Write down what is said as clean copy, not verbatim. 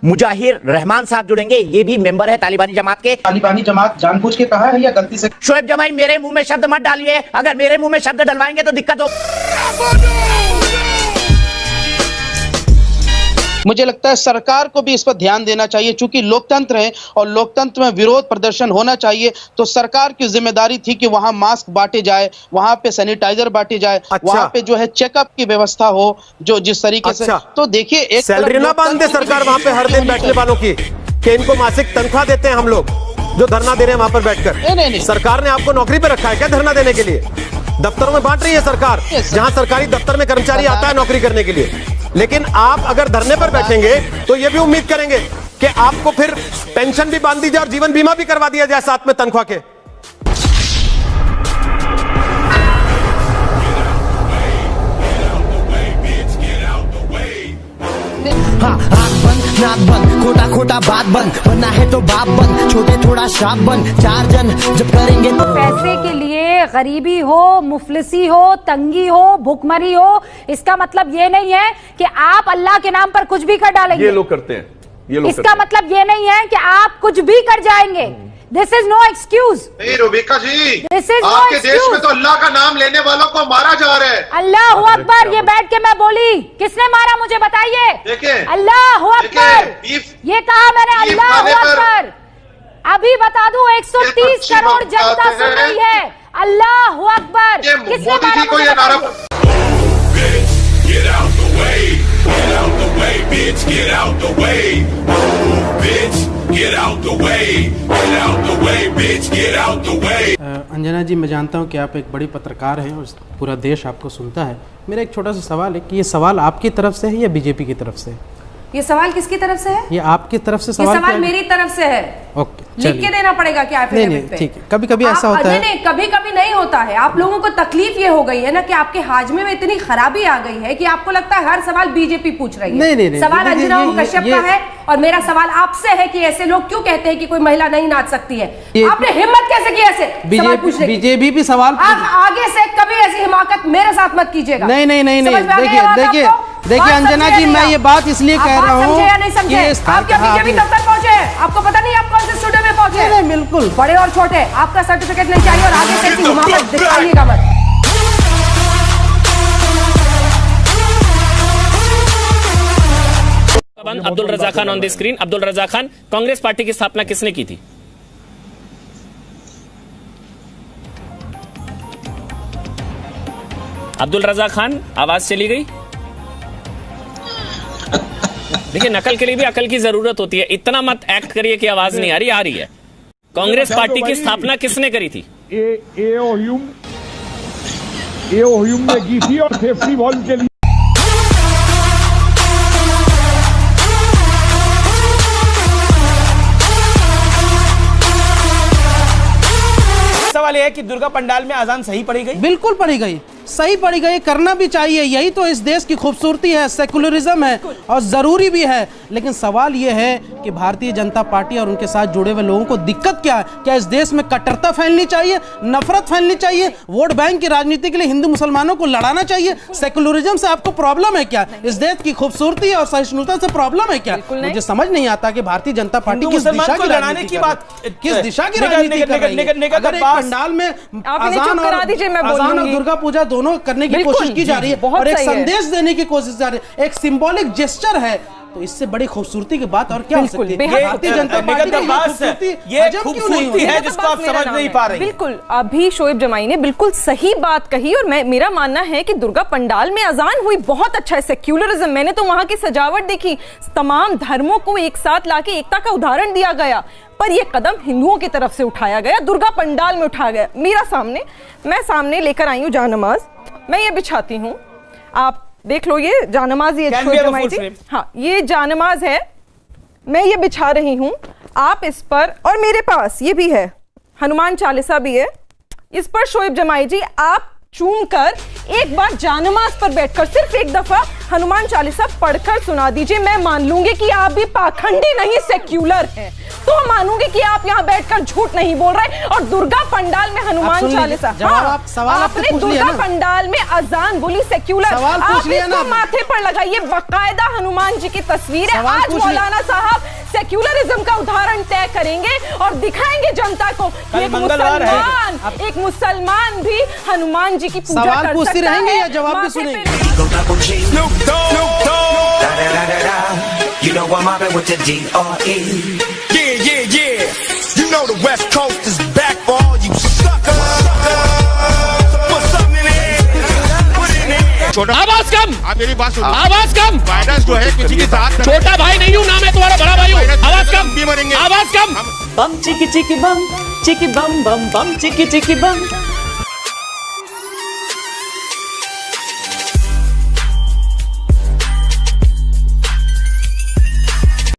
मुजाहिर रहमान साहब जुड़ेंगे, ये भी मेंबर है तालिबानी जमात के। तालिबानी जमात जानबूझ के कहा है या गलती से? शोएब जमाई मेरे मुंह में शब्द मत डालिए, अगर मेरे मुंह में शब्द डलवाएंगे तो दिक्कत हो। मुझे लगता है सरकार को भी इस पर ध्यान देना चाहिए, चूंकि लोकतंत्र है और लोकतंत्र में विरोध प्रदर्शन होना चाहिए। तो सरकार की जिम्मेदारी थी कि वहां मास्क बांटे जाए, वहां पे सैनिटाइजर बांटे जाए, वहां पे जो है चेकअप की व्यवस्था हो, जो जिस तरीके से। तो देखिए, एक सैलरी ना बांध दे सरकार वहां पे हर दिन बैठने वालों की, कि इनको मासिक तनख्वाह देते हैं हम लोग जो धरना दे रहे हैं वहां पर बैठकर। नहीं। सरकार ने आपको नौकरी पे रखा है क्या धरना देने के लिए? दफ्तरों में बांट रही है सरकार, जहां सरकारी दफ्तर में कर्मचारी आता है नौकरी करने के लिए। लेकिन आप अगर धरने पर बैठेंगे तो ये भी उम्मीद करेंगे कि आपको फिर पेंशन भी बांध दी जाए और जीवन बीमा भी करवा दिया जाए साथ में तनख्वाह के। नाक बंद, खोटा खोटा बात बंद, बनना है तो बाप बंद, छोटे थोड़ा श्राप बंद, चार जन जब करेंगे तो। पैसे के लिए गरीबी हो, मुफलिसी हो, तंगी हो, भूखमरी हो, इसका मतलब ये नहीं है कि आप अल्लाह के नाम पर कुछ भी कर डालेंगे। ये लोग करते हैं, ये लोग इसका मतलब ये नहीं है कि आप कुछ भी कर जाएंगे। This is no excuse. नहीं Rubika ji, this is no आपके एक्सक्यूज। देश में तो अल्लाह का नाम लेने वालों को मारा जा रहा है। अल्लाह अकबर, ये बैठ के मैं बोली, किसने मारा मुझे बताइए? देखें, अल्लाह अकबर, ये कहा मैंने, अल्लाह अकबर। अभी बता दूं, 130 करोड़ जनता सुन रही है। अल्लाह अकबर, किसने मारा मोदी जी को ये नारा। अंजना जी, मैं जानता हूं कि आप एक बड़ी पत्रकार हैं और पूरा देश आपको सुनता है। मेरा एक छोटा सा सवाल है कि ये सवाल आपकी तरफ से है या बीजेपी की तरफ से है? ये सवाल किसकी तरफ से है? ये आपकी तरफ से सवाल? ये सवाल मेरी तरफ से है। ओके, लिख के देना पड़ेगा क्या? नहीं, ठीक है। कभी कभी ऐसा होता है। नहीं, कभी कभी नहीं होता है। आप लोगों को तकलीफ ये हो गई है ना कि आपके हाजमे में इतनी खराबी आ गई है कि आपको लगता है हर सवाल बीजेपी पूछ रही है। नहीं, सवाल अंजना कश्यप का है और मेरा सवाल आपसे है कि ऐसे लोग क्यों कहते हैं कि कोई महिला नहीं नाच सकती है? आपने हिम्मत कैसे की ऐसे सवाल पूछने की? बीजेपी भी सवाल आगे से कभी ऐसी हिमाकत मेरे साथ मत कीजिएगा। नहीं, देखिए अंजना जी, मैं ये बात इसलिए कह रहा हूँ कि आप क्या बीजेपी दफ्तर पहुंचे हैं? आपको पता नहीं आप कौन से स्टूडियो में पहुंचे हैं? नहीं, बिल्कुल। बड़े और छोटे, आपका सर्टिफिकेट नहीं चाहिए और आगे से ऐसी हिमाकत दिखाइएगा मत। Abdul Raza Khan on the screen. Abdul Raza Khan, Congress party की स्थापना किसने की थी? अब्दुल रजा खान, आवाज चली गई। देखिए, नकल के लिए भी अकल की जरूरत होती है। इतना मत एक्ट करिए कि आवाज नहीं आ रही, आ रही है। कांग्रेस पार्टी की स्थापना किसने करी थी? एओह्युम ने की थी और सेफ्टी वॉल के लिए। सवाल यह है कि दुर्गा पंडाल में अजान सही पढ़ी गई? बिल्कुल पढ़ी गई, सही पढ़ी गई, करना भी चाहिए। यही तो इस देश की खूबसूरती है, सेकुलरिज्म है और जरूरी भी है। लेकिन सवाल यह है कि भारतीय जनता पार्टी और उनके साथ जुड़े हुए लोगों को दिक्कत क्या है? क्या इस देश में कट्टरता फैलनी चाहिए, नफरत फैलनी चाहिए, वोट बैंक की राजनीति के लिए हिंदू मुसलमानों को लड़ाना चाहिए? सेकुलरिज्म से आपको प्रॉब्लम है क्या? इस देश की खूबसूरती और सहिष्णुता से प्रॉब्लम है क्या? मुझे समझ नहीं आता कि भारतीय जनता पार्टी किस दिशा की राजनीति की बात, किस दिशा की राजनीति कर रही है। अगर पंडाल में अजान और दुर्गा पूजा दोनों करने की कोशिश की जा रही है और एक संदेश देने की कोशिश जा रही है, एक सिंबॉलिक जेस्चर है, तो इससे बड़ी खूबसूरती की बात और क्या हो सकती है? भारतीय जनता पार्टी की खूबसूरती ये खूबसूरती है जिसको आप समझ नहीं पा रहे। बिल्कुल, अभी शोएब जमाई ने बिल्कुल सही बात कही और मेरा मानना है कि दुर्गा पंडाल में अजान हुई, बहुत अच्छा है। सेक्युलरिज्म, मैंने तो वहां की सजावट देखी, तमाम धर्मों को एक साथ लाके एकता का उदाहरण दिया गया। पर यह कदम हिंदुओं की तरफ से उठाया गया, दुर्गा पंडाल में उठाया गया। मैं सामने लेकर आई हूँ जानमाज, मैं ये बिछाती हूँ, आप देख लो, ये जानमाज, ये हाँ, ये जानमाज है, मैं ये बिछा रही हूँ, आप इस पर, और मेरे पास ये भी है, हनुमान चालीसा भी है, इस पर शोएब जमाई जी आप चूम कर एक बार जानमाज पर बैठकर सिर्फ एक दफा हनुमान चालीसा पढ़कर सुना दीजिए। मैं मान लूंगी कि आप भी पाखंडी नहीं, सेक्युलर हैं। तो हम मानूंगी कि आप यहाँ बैठकर झूठ नहीं बोल रहे। और दुर्गा पंडाल में हनुमान चालीसा, आपने दुर्गा पंडाल में अजान बोली सेक्युलर, आप इसको माथे पर लगाइए, बाकायदा हनुमान जी की तस्वीर है। आज मौलाना साहब सेक्युलरिज्म का उदाहरण तय करेंगे और दिखाएंगे जनता को कि एक मुसलमान भी हनुमान जी की पूजा कर सकता है। या जवाब भी सुनेंगे? आवाज कम, आप मेरी बात सुनो, आवाज कम। वायरस जो है किसी के साथ छोटा भाई नहीं हूँ ना, मैं तुम्हारा बड़ा भाई हूँ। आवाज कम, भी मरेंगे। आवाज कम। बम चिकी चिकी बम बम बम चिकी चिकी बम